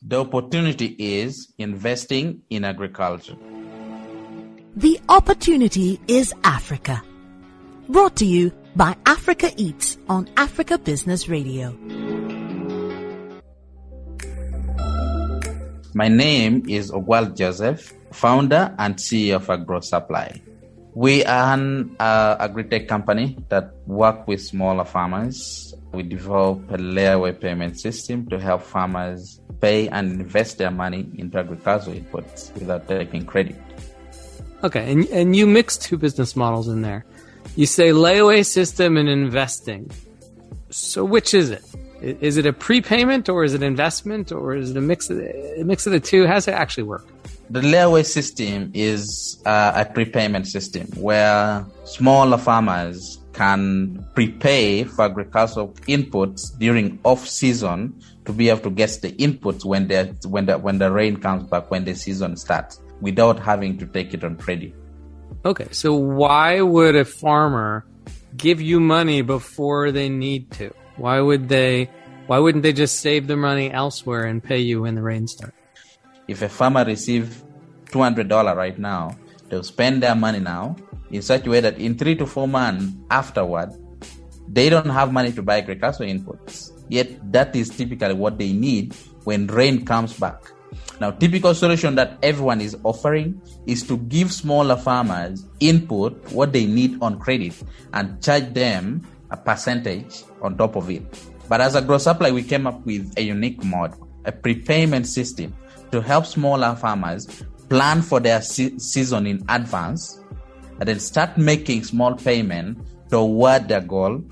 The opportunity is investing in agriculture. The opportunity is Africa. Brought to you by Africa Eats on Africa Business Radio. My name is Ogwal Joseph, founder and CEO of Agro Supply. We are an agri-tech company that work with smaller farmers. We develop a layaway payment system to help farmers pay and invest their money into agricultural inputs without taking credit. Okay, and you mix two business models in there. You say layaway system and investing. So which is it? Is it a prepayment or is it investment or is it a mix of the two? How does it actually work? The layaway system is a prepayment system where smaller farmers can prepay for agricultural inputs during off-season to be able to get the inputs when the rain comes back, when the season starts, without having to take it on credit. Okay, so why would a farmer give you money before they need to? Why wouldn't they just save the money elsewhere and pay you when the rain starts? If a farmer receives $200 right now, they'll spend their money now in such a way that in 3 to 4 months afterward, they don't have money to buy agricultural inputs. Yet that is typically what they need when rain comes back. Now, typical solution that everyone is offering is to give smaller farmers input, what they need on credit, and charge them a percentage on top of it. But as Agro Supply, we came up with a unique model, a prepayment system to help smaller farmers plan for their season in advance and then start making small payment toward their goal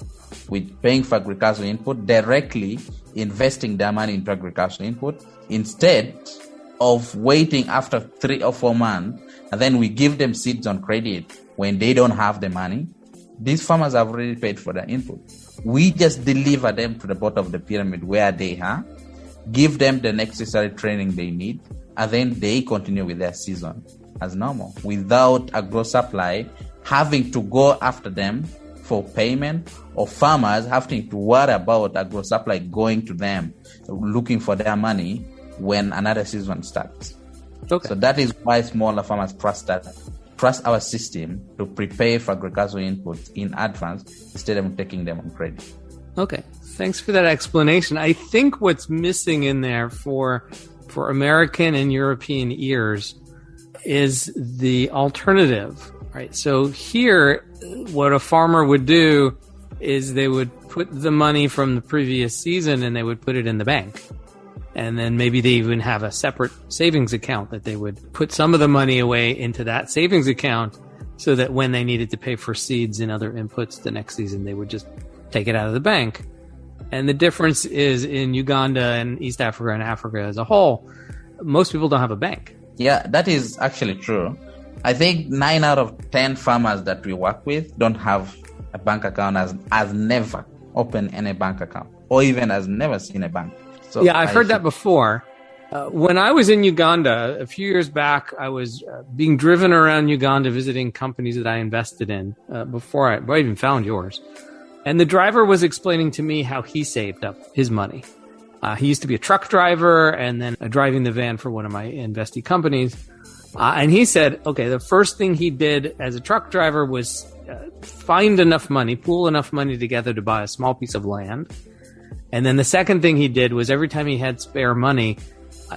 with paying for agricultural input, directly investing their money into agricultural input instead of waiting after 3 or 4 months and then we give them seeds on credit when they don't have the money. These farmers have already paid for their input. We just deliver them to the bottom of the pyramid where they are, give them the necessary training they need, and then they continue with their season as normal without Agro Supply having to go after them for payment or farmers having to worry about Agro Supply going to them looking for their money when another season starts. Okay. So that is why smaller farmers trust our system to prepare for agricultural inputs in advance instead of taking them on credit. Okay, thanks for that explanation. I think what's missing in there for American and European ears is the alternative, right? So here, what a farmer would do is they would put the money from the previous season and they would put it in the bank. And then maybe they even have a separate savings account that they would put some of the money away into that savings account so that when they needed to pay for seeds and other inputs the next season, they would just take it out of the bank. And the difference is in Uganda and East Africa and Africa as a whole, most people don't have a bank. Yeah, that is actually true. I think 9 out of 10 farmers that we work with don't have a bank account, has never opened any bank account or even has never seen a bank. So yeah, I've heard that before. When I was in Uganda a few years back, I was being driven around Uganda visiting companies that I invested in before I even found yours. And the driver was explaining to me how he saved up his money. He used to be a truck driver and then driving the van for one of my investee companies. And he said, okay, the first thing he did as a truck driver was find enough money, pool enough money together to buy a small piece of land. And then the second thing he did was every time he had spare money,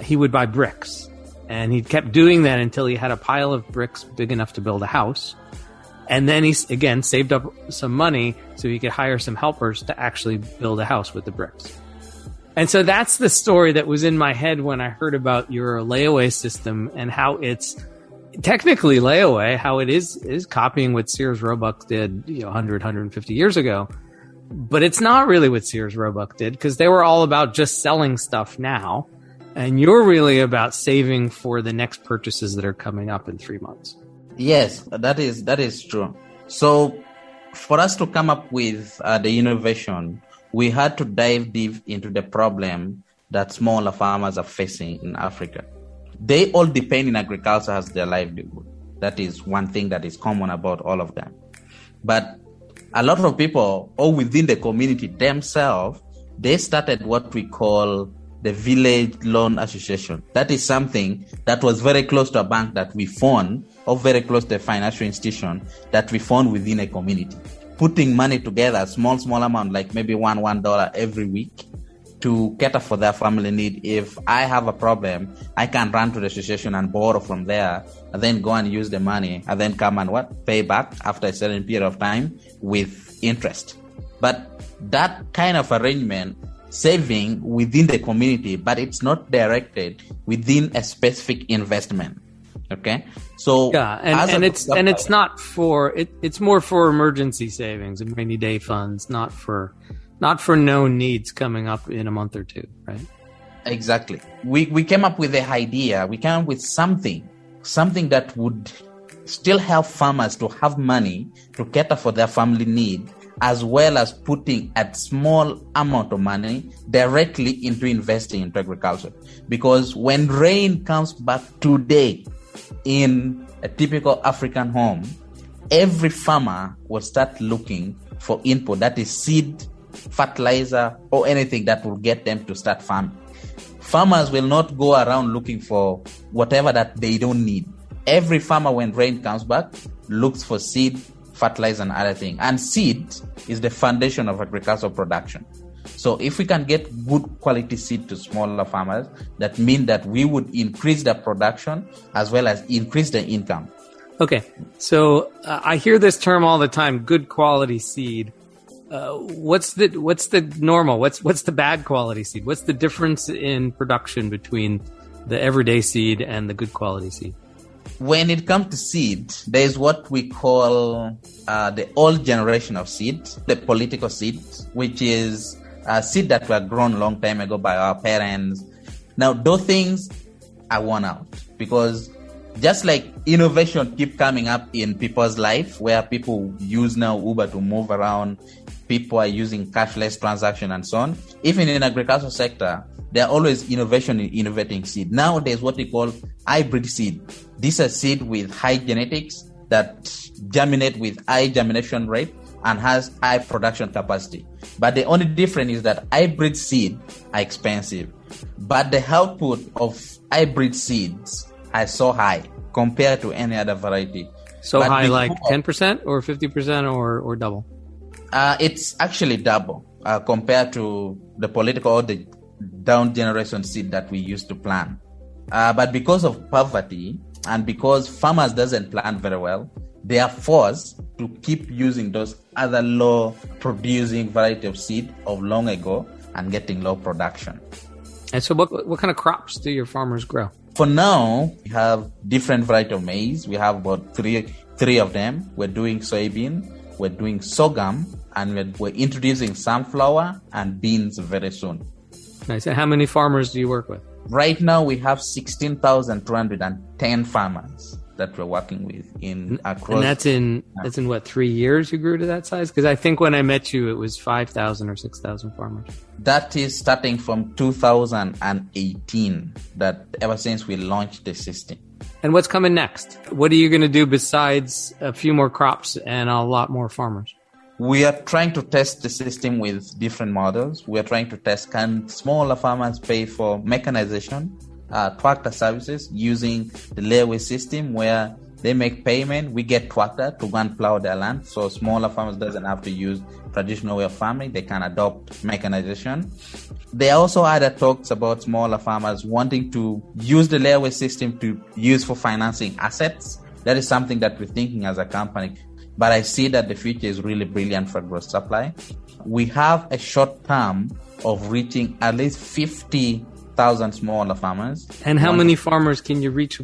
he would buy bricks. And he kept doing that until he had a pile of bricks big enough to build a house. And then he, again, saved up some money so he could hire some helpers to actually build a house with the bricks. And so that's the story that was in my head when I heard about your layaway system and how it's technically layaway, how it is copying what Sears Roebuck did 100, 150 years ago. But it's not really what Sears Roebuck did because they were all about just selling stuff now. And you're really about saving for the next purchases that are coming up in 3 months. Yes, that is true. So for us to come up with the innovation, we had to dive deep into the problem that smaller farmers are facing in Africa. They all depend in agriculture as their livelihood. That is one thing that is common about all of them. But a lot of people, or within the community themselves, they started what we call the Village Loan Association. That is something that was very close to a bank that we found, or very close to a financial institution that we found within a community. Putting money together, small amount, like maybe $1 every week, to cater for their family need. If I have a problem, I can run to the association and borrow from there, and then go and use the money, and then come and pay back after a certain period of time with interest. But that kind of arrangement, saving within the community, but it's not directed within a specific investment. Okay, so yeah, and it's not for it's more for emergency savings and rainy day funds, not for known needs coming up in a month or two, right? Exactly. We came up with the idea. We came up with something that would still help farmers to have money to cater for their family need, as well as putting a small amount of money directly into investing into agriculture. Because when rain comes back today in a typical African home, every farmer will start looking for input, that is seed, fertilizer, or anything that will get them to start farming. Farmers will not go around looking for whatever that they don't need. Every farmer, when rain comes back, looks for seed, fertilizer, and other things. And seed is the foundation of agricultural production. So if we can get good quality seed to smaller farmers, that means that we would increase the production as well as increase the income. Okay, so I hear this term all the time, good quality seed. What's the normal? What's the bad quality seed? What's the difference in production between the everyday seed and the good quality seed? When it comes to seed, there is what we call the old generation of seed, the political seed, which is seed that were grown long time ago by our parents. Now, those things are worn out, because just like innovation keep coming up in people's life, where people use now Uber to move around, people are using cashless transaction and so on. Even in the agricultural sector, there are always innovation in innovating seed. Now there's what we call hybrid seed. These are seed with high genetics that germinate with high germination rate and has high production capacity. But the only difference is that hybrid seed are expensive, but the output of hybrid seeds are so high compared to any other variety. So but high, like 10% or 50% or double? It's actually double compared to the political or the down generation seed that we used to plant. But because of poverty and because farmers doesn't plant very well, they are forced to keep using those other low producing variety of seed of long ago and getting low production. And so what kind of crops do your farmers grow? For now, we have different variety of maize. We have about three of them. We're doing soybean, we're doing sorghum, and we're introducing sunflower and beans very soon. Nice. And how many farmers do you work with? Right now, we have 16,210 farmers that we're working with across. And that's in what, 3 years you grew to that size? Because I think when I met you, it was 5,000 or 6,000 farmers. That is starting from 2018. That ever since we launched the system. And what's coming next? What are you going to do besides a few more crops and a lot more farmers? We are trying to test the system with different models. We are trying to test, can smaller farmers pay for mechanization, tractor services using the layaway system where they make payment, we get tractor to go and plow their land. So smaller farmers doesn't have to use traditional way of farming. They can adopt mechanization. There are also other talks about smaller farmers wanting to use the layaway system to use for financing assets. That is something that we're thinking as a company. But I see that the future is really brilliant for Agro Supply. We have a short term of reaching at least 50,000 smaller farmers. And how many farmers can you reach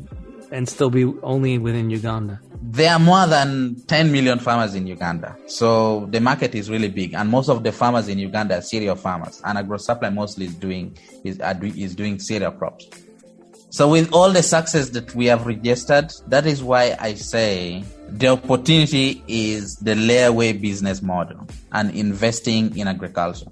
and still be only within Uganda? There are more than 10 million farmers in Uganda. So the market is really big. And most of the farmers in Uganda are cereal farmers. And Agro Supply mostly is doing cereal crops. So with all the success that we have registered, that is why I say the opportunity is the layaway business model and investing in agriculture.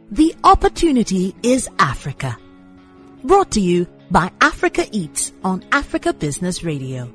The opportunity is Africa. Brought to you by Africa Eats on Africa Business Radio.